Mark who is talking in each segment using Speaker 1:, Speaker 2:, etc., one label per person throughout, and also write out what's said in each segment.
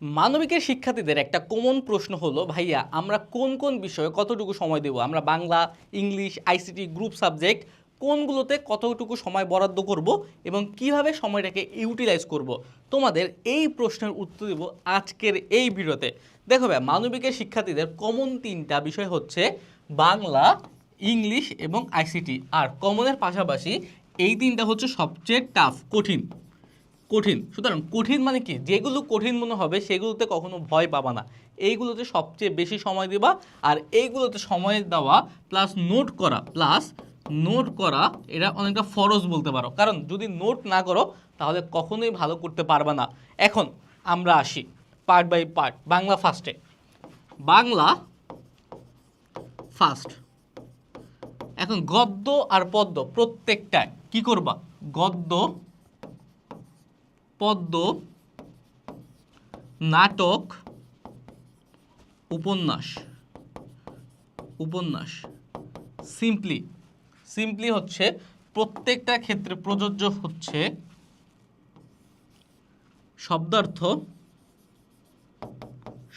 Speaker 1: মানবিকের শিক্ষার্থীদের একটা কমন প্রশ্ন হলো, ভাইয়া আমরা কোন কোন বিষয়ে কতটুকু সময় দেব, আমরা Bangla, English, ICT group subject কোনগুলোতে কতটুকু সময় বরাদ্দ করব এবং কিভাবে সময়টাকে ইউটিলাইজ করব। তোমাদের এই প্রশ্নের উত্তর দেব আজকের এই ভিডিওতে। দেখো ভাই, মানবিকের শিক্ষার্থীদের কমন তিনটা বিষয় হচ্ছে বাংলা, ইংলিশ এবং আইসিটি। আর কমনের পাশাপাশি এই তিনটা হচ্ছে সবচেয়ে টাফ, কঠিন। সুতরাং কঠিন মানে কি, যেগুলো কঠিন মনে হবে সেগুলোতে কখনো ভয় পাবা না, এইগুলোতে সবচেয়ে বেশি সময় দেবা। আর এইগুলোতে সময় দেওয়া প্লাস নোট করা এটা অনেকটা ফরজ বলতে পারো, কারণ যদি নোট না করো তাহলে কখনোই ভালো করতে পারবা না। এখন আমরা আসি পার্ট বাই পার্ট। বাংলা ফার্স্টে, বাংলা ফার্স্ট। এখন গদ্য আর পদ্য প্রত্যেকটায় কি করবা, গদ্য, পদ্য, নাটক, উপন্যাস সিম্পলি হচ্ছে প্রত্যেকটা ক্ষেত্রে প্রযোজ্য হচ্ছে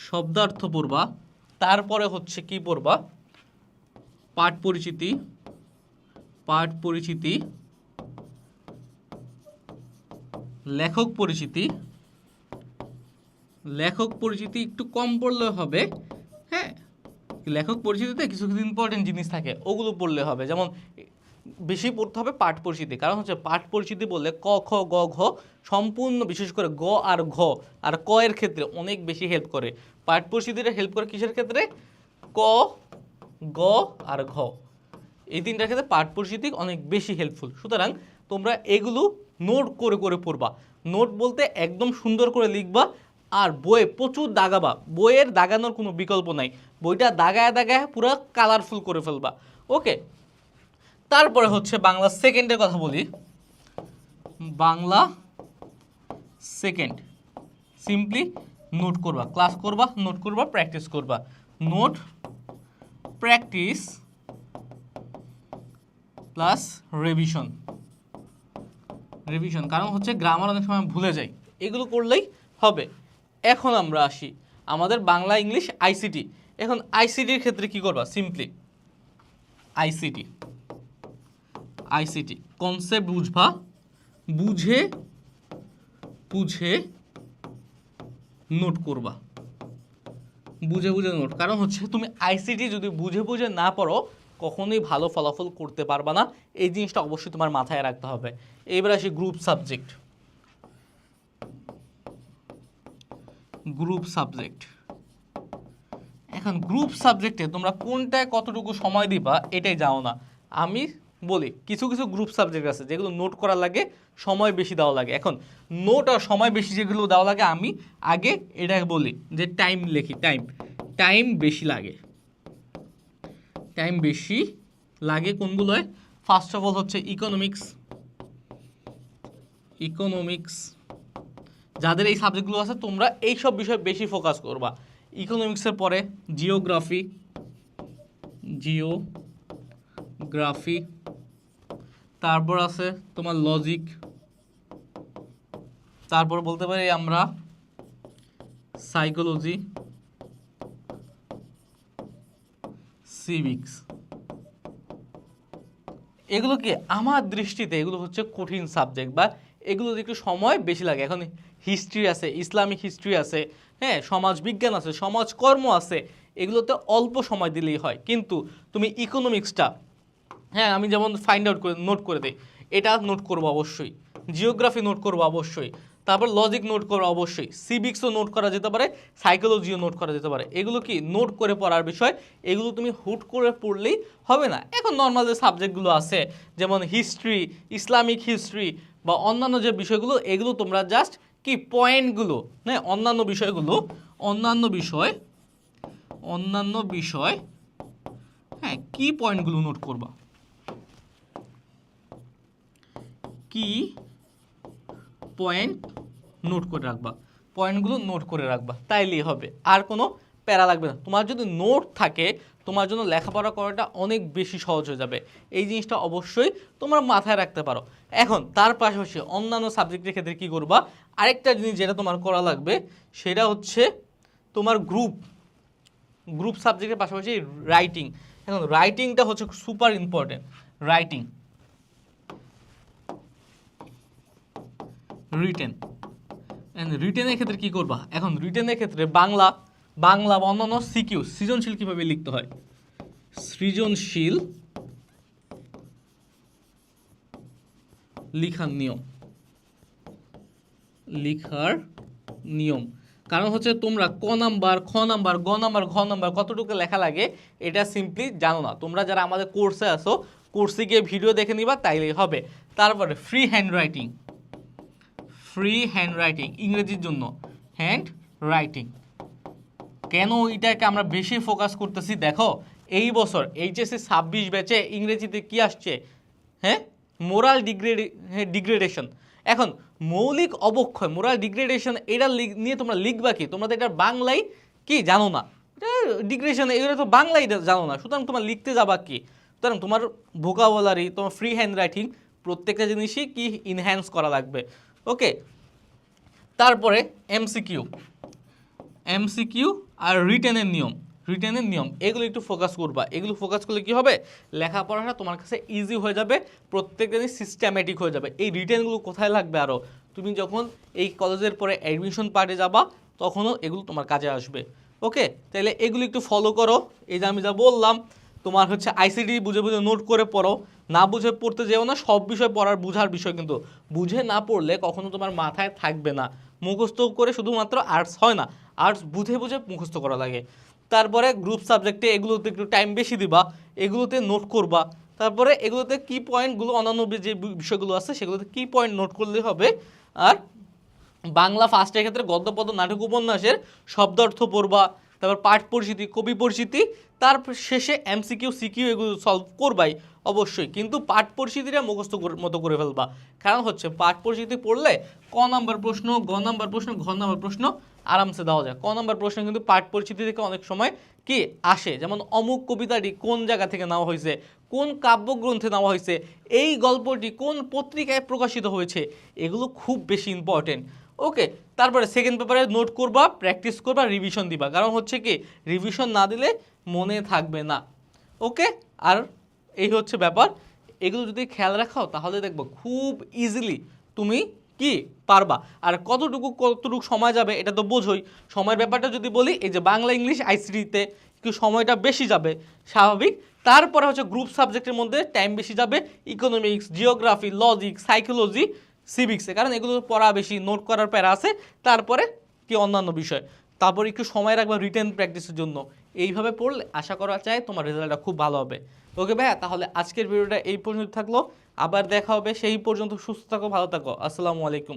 Speaker 1: শব্দার্থ পড়বা, তারপরে হচ্ছে কি পড়বা, পাঠ পরিচিতি, লেখক পরিচিতি একটু কম পড়লে হবে। হ্যাঁ, লেখক পরিচিতিতে কিছু কিছু ইম্পর্টেন্ট জিনিস থাকে, ওগুলো পড়লে হবে। যেমন বেশি পড়তে হবে পাঠ পরিচিতি, কারণ হচ্ছে পাঠ পরিচিতি বললে ক খ গ ঘ সম্পূর্ণ, বিশেষ করে গ আর ঘ আর ক এর ক্ষেত্রে অনেক বেশি হেল্প করে। পাঠ পরিচিতিটা হেল্প করে কিসের ক্ষেত্রে, ক, গ আর ঘ, এই তিনটার ক্ষেত্রে পাঠ পরিচিতি অনেক বেশি হেল্পফুল। সুতরাং তোমরা এগুলো নোট করে করে পড়বা। নোট বলতে একদম সুন্দর করে লিখবা, আর বইয়ে প্রচুর দাগাবা, বইয়ের দাগানোর কোনো বিকল্প নাই, বইটা দাগায় পুরো কালারফুল করে ফেলবা। ওকে, তারপরে হচ্ছে বাংলা সেকেন্ডের কথা বলি। বাংলা সেকেন্ড সিম্পলি নোট করবা, ক্লাস করবা, নোট করবা, প্র্যাকটিস করবা। নোট, প্র্যাকটিস প্লাস রিভিশন, কারণ হচ্ছে গ্রামার অনেক সময় ভুলে যাই, এগুলো করলেই হবে। এখন আমরা আসি আমাদের বাংলা, ইংলিশ, আইসিটি। এখন আইসিটির ক্ষেত্রে কি করবা, সিম্পলি আইসিটি কনসেপ্ট বুঝবা, বুঝে নোট করবা, বুঝে নোট। কারণ হচ্ছে তুমি আইসিটি যদি বুঝে না পড়ো কখনোই ভালো ফলাফল করতে পারবা না, এই জিনিসটা অবশ্যই তোমার মাথায় রাখতে হবে। এবার আসি গ্রুপ সাবজেক্ট। এখন গ্রুপ সাবজেক্টে তোমরা কোনটায় কতটুকু সময় দিবা এটাই জানো না। আমি বলি কিছু কিছু গ্রুপ সাবজেক্ট আছে যেগুলো নোট করা লাগে, সময় বেশি দেওয়া লাগে। এখন নোট আর সময় বেশি যেগুলো দেওয়া লাগে, আমি আগে এটা বলি যে টাইম লিখি, টাইম বেশি লাগে কোনগুলোয়। ফার্স্ট অফ অল হচ্ছে ইকোনমিক্স। যাদের এই সাবজেক্টগুলো আছে তোমরা এই সব বিষয়ে বেশি ফোকাস করবা। ইকোনমিক্সের পরে জিওগ্রাফি, তারপর আছে তোমার লজিক, তারপর বলতে পারি আমরা সাইকোলজি, সিভিক্স। এগুলো কি আমার দৃষ্টিতে এগুলো হচ্ছে কঠিন সাবজেক্ট, বা এগুলোতে একটু সময় বেশি লাগে। এখন হিস্ট্রি আছে, ইসলামিক হিস্ট্রি আছে, হ্যাঁ, সমাজ বিজ্ঞান আছে, সমাজকর্ম আছে, এগুলোতে অল্প সময় দিলেই হয়। কিন্তু তুমি ইকোনমিক্সটা, হ্যাঁ, আমি যেমন ফাইন্ড আউট করে নোট করে দিই, এটা নোট করবো অবশ্যই, জিওগ্রাফি নোট করবো অবশ্যই, তারপর লজিক নোট করবো অবশ্যই, সিভিক্সও নোট করা যেতে পারে, সাইকোলজিও নোট করা যেতে পারে। এগুলো কি নোট করে পড়ার বিষয়, এগুলো তুমি হুট করে পড়লেই হবে না। এখন নর্মাল যে সাবজেক্টগুলো আছে যেমন হিস্ট্রি, ইসলামিক হিস্ট্রি বা অন্যান্য যে বিষয়গুলো, এগুলো তোমরা জাস্ট কি পয়েন্টগুলো, হ্যাঁ, অন্যান্য বিষয়, হ্যাঁ, কি পয়েন্টগুলো নোট করবা, কি পয়েন্ট নোট করে রাখবা, পয়েন্টগুলো নোট করে রাখবা, তাইলেই হবে, আর কোনো প্যারা লাগবে না। তোমার যদি নোট থাকে তোমার জন্য লেখাপড়া করাটা অনেক বেশি সহজ হয়ে যাবে। এই জিনিসটা অবশ্যই তোমরা মাথায় রাখতে পারো। এখন তার পাশাপাশি অন্যান্য সাবজেক্টের ক্ষেত্রে কী করবা, আরেকটা জিনিস যেটা তোমার করা লাগবে সেটা হচ্ছে তোমার গ্রুপ সাবজেক্টের পাশাপাশি রাইটিং। এখন রাইটিংটা হচ্ছে সুপার ইম্পর্টেন্ট। রিটেনের ক্ষেত্রে কি করবা, এখন রিটেনের ক্ষেত্রে বাংলা বা অন্যান্য সিকিউ সৃজনশীল কিভাবে লিখতে হয়, সৃজনশীল লেখার নিয়ম। কারণ হচ্ছে তোমরা ক নাম্বার, খ নাম্বার, গ নাম্বার, ঘ নাম্বার কতটুকু লেখা লাগে এটা সিম্পলি জানো না। তোমরা যারা আমাদের কোর্সে আসো কোর্সে গিয়ে ভিডিও দেখে নিবা তাইলেই হবে। তারপরে ফ্রি হ্যান্ড রাইটিং ইংরেজির জন্য হ্যান্ড রাইটিং। কেন এটাকে আমরা বেশি ফোকাস করতেছি দেখো, এই বছর এইচএসসি 26 ব্যাচে ইংরেজিতে কি আসছে, হ্যাঁ, মোরাল ডিগ্রেডেশন। এখন মৌলিক অবক্ষয়, মোরাল ডিগ্রেডেশন, এটা নিয়ে তোমরা লিখবা কি, তোমরা তো এটা বাংলায় কি জানো না, ডিগ্রেডেশন এগুলো তো বাংলায় জানো না, সুতরাং তোমার লিখতে যাবা কি। সুতরাং তোমার ভোকাবুলারি, তোমার ফ্রি হ্যান্ড রাইটিং প্রত্যেকটা জিনিসই কি ইনহ্যান্স করা লাগবে। ওকে, তারপরে এমসিকিউ আর রিটেনের নিয়ম এগুলো একটু ফোকাস করবা। এগুলো ফোকাস করলে কি হবে, লেখাপড়াটা তোমার কাছে ইজি হয়ে যাবে, প্রত্যেকটা জিনিস সিস্টেমেটিক হয়ে যাবে। এই রিটেনগুলো কোথায় লাগবে আরও, তুমি যখন এই কলেজের পরে অ্যাডমিশন পার্টে যাবা তখনও এগুলো তোমার কাজে আসবে। ওকে, তাহলে এগুলো একটু ফলো করো। এই যে আমি যা বললাম, তোমার হচ্ছে আইসিডি বুঝে নোট করে পড়ো, না বুঝে পড়তে যেও না। সব বিষয় পড়ার বুঝার বিষয়, কিন্তু বুঝে না পড়লে কখনো তোমার মাথায় থাকবে না। মুখস্থ করে শুধুমাত্র আর্টস হয় না, আর্টস বুঝে মুখস্থ করা লাগে। তারপরে গ্রুপ সাবজেক্টে এগুলোতে একটু টাইম বেশি দিবা, এগুলোতে নোট করবা। তারপরে এগুলোতে কি পয়েন্টগুলো, অন্যান্য যে বিষয়গুলো আছে সেগুলোতে কি পয়েন্ট নোট করলে হবে। আর বাংলা ফার্স্টের ক্ষেত্রে গদ্য পদ্য নাটক উপন্যাসের শব্দার্থ পড়বা, তারপর পাঠ পরিচিতি, কবি পরিচিতি, তার শেষে এমসিকিউ সিকিউ এগুলো সলভ করবাই অবশ্যই। কিন্তু পাঠ পরিচিতিটা মুখস্থ মতো করে ফেলবা। কারণ হচ্ছে পাঠ পরিচিতি পড়লে ক নাম্বার প্রশ্ন, গ নাম্বার প্রশ্ন, ঘ নাম্বার প্রশ্ন আরামসে দেওয়া যায়। ক নাম্বার প্রশ্ন কিন্তু পাঠ পরিচিতি থেকে অনেক সময় কি আসে, যেমন অমুক কবিতাটি কোন জায়গা থেকে নেওয়া হয়েছে, কোন কাব্যগ্রন্থে নেওয়া হয়েছে, এই গল্পটি কোন পত্রিকায় প্রকাশিত হয়েছে, এগুলো খুব বেশি ইম্পর্টেন্ট। ওকে, তারপরে সেকেন্ড পেপারে নোট করবা, প্র্যাকটিস করবা, রিভিশন দিবা। কারণ হচ্ছে কি রিভিশন না দিলে মনে থাকবে না। ওকে, আর এই হচ্ছে ব্যাপার। এগুলো যদি খেয়াল রাখাও তাহলে দেখবো খুব ইজিলি তুমি কি পারবা। আর কতটুকু সময় যাবে এটা তো বোঝোই। সময়ের ব্যাপারটা যদি বলি, এই যে বাংলা ইংলিশ আইসিডিতে একটু সময়টা বেশি যাবে স্বাভাবিক। তারপরে হচ্ছে গ্রুপ সাবজেক্টের মধ্যে টাইম বেশি যাবে ইকোনমিক্স, জিওগ্রাফি, লজিক, সাইকোলজি, সিভিক্সে, কারণ এগুলো পড়া বেশি, নোট করার প্যারা আছে। তারপরে কি অন্যান্য বিষয়, তারপর একটু সময় রাখবা রিটেন প্র্যাকটিসের জন্য। এইভাবে পড়লে আশা করা যায় তোমার রেজাল্টটা খুব ভালো হবে। ওকে ভাইয়া, তাহলে আজকের ভিডিওটা এই পর্যন্ত থাকলো, আবার দেখা হবে। সেই পর্যন্ত সুস্থ থাকো, ভালো থাকো, আসসালামু আলাইকুম।